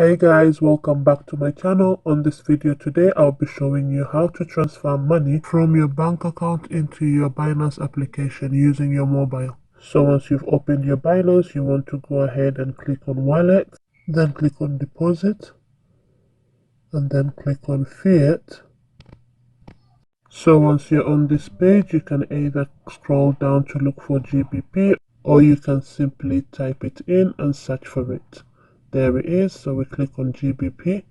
Hey guys, welcome back to my channel. On this video today, I'll be showing you how to transfer money from your bank account into your Binance application using your mobile. So once you've opened your Binance, you want to go ahead and click on wallet, then click on deposit, and then click on fiat. So once you're on this page, you can either scroll down to look for GBP, or you can simply type it in and search for it. There it is, so we click on GBP.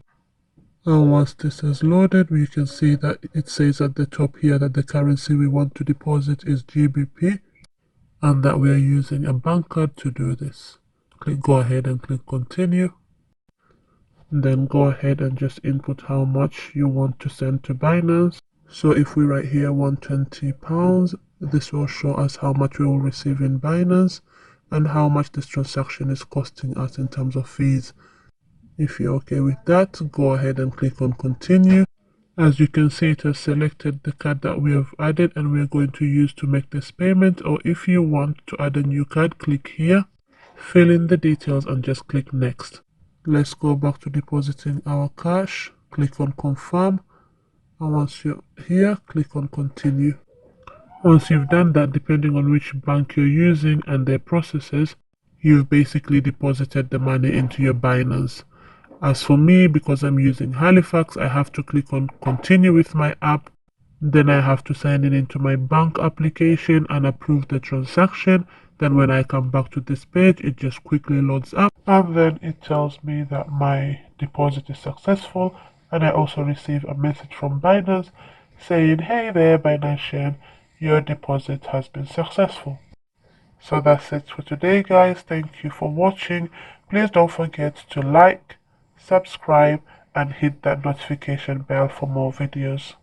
And once this is loaded, we can see that it says at the top here that the currency we want to deposit is GBP and that we are using a bank card to do this. Go ahead and click continue. Then go ahead and just input how much you want to send to Binance. So if we write here £120, this will show us how much we will receive in Binance and how much this transaction is costing us in terms of fees. If you're okay with that, go ahead and click on continue. As you can see, it has selected the card that we have added and we are going to use to make this payment. Or if you want to add a new card, click here, fill in the details and just click next. Let's go back to depositing our cash. Click on confirm, and once you're here, click on continue. Once you've done that, depending on which bank you're using and their processes, you've basically deposited the money into your Binance. As for me, because I'm using Halifax, I have to click on continue with my app. Then I have to sign in into my bank application and approve the transaction. Then when I come back to this page, it just quickly loads up and then it tells me that my deposit is successful. And I also receive a message from Binance saying, hey there Binance, your deposit has been successful. So that's it for today, guys. Thank you for watching. Please don't forget to like, subscribe, and hit that notification bell for more videos.